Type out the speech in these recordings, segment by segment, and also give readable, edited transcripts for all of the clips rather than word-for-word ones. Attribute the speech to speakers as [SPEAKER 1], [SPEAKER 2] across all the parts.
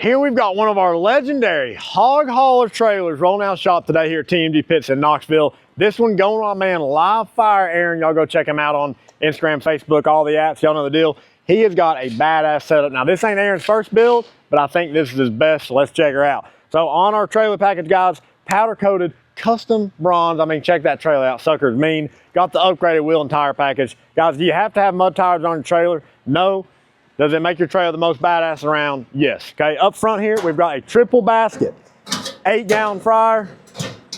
[SPEAKER 1] Here we've got one of our legendary hog hauler trailers rolling out shop today here at TMG Pits in Knoxville. This one going on my man Live Fire Aaron. Y'all go check him out on Instagram, Facebook, all the apps. Y'all know the deal. He has got a badass setup. Now this ain't Aaron's first build, but I think this is his best, so let's check her out. So on our trailer package, guys, powder coated custom bronze. I mean, check that trailer out, sucker's mean. Got the upgraded wheel and tire package. Guys, do you have to have mud tires on your trailer? No. Does it make your trailer the most badass around? Yes. Okay, up front here, we've got a triple basket, 8-gallon fryer.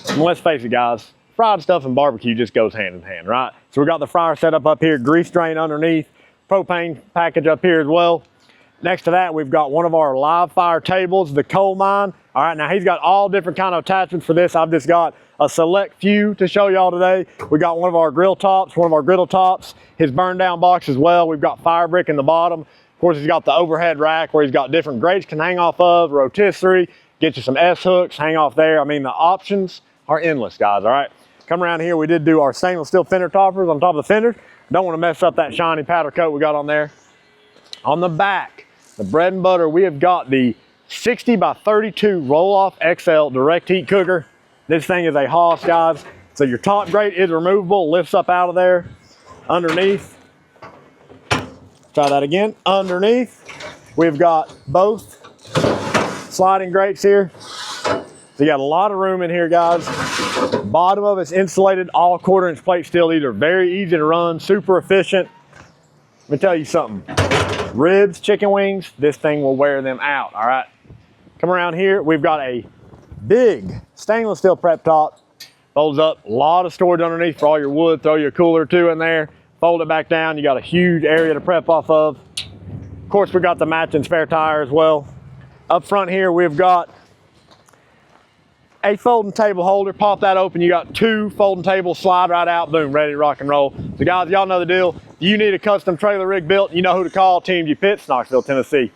[SPEAKER 1] And let's face it, guys, fried stuff and barbecue just goes hand in hand, right? So we got the fryer set up here, grease drain underneath, propane package up here as well. Next to that, we've got one of our live fire tables, the coal mine. All right, now he's got all different kind of attachments for this. I've just got a select few to show y'all today. We got one of our grill tops, one of our griddle tops, his burn down box as well. We've got fire brick in the bottom. Of course, he's got the overhead rack where he's got different grates can hang off of, rotisserie, get you some S-hooks, hang off there. I mean, the options are endless, guys, all right? Come around here, we did do our stainless steel fender toppers on top of the fenders. Don't want to mess up that shiny powder coat we got on there. On the back, the bread and butter, we have got the 60 by 32 roll-off XL direct heat cooker. This thing is a hoss, guys. So your top grate is removable, lifts up out of there. Underneath, try that again. Underneath, we've got both sliding grates here. So you got a lot of room in here, guys. Bottom of it's insulated, all 1/4-inch plate steel. These are very easy to run, super efficient. Let me tell you something. Ribs, chicken wings, this thing will wear them out, all right? Come around here, we've got a big stainless steel prep top. Folds up, a lot of storage underneath for all your wood. Throw your cooler or two in there. Fold it back down, you got a huge area to prep off of. Of course, we got the matching spare tire as well. Up front here, we've got a folding table holder. Pop that open, you got 2 folding tables, slide right out, boom, ready to rock and roll. So guys, y'all know the deal. You need a custom trailer rig built, you know who to call, TMG Pits, Knoxville, Tennessee.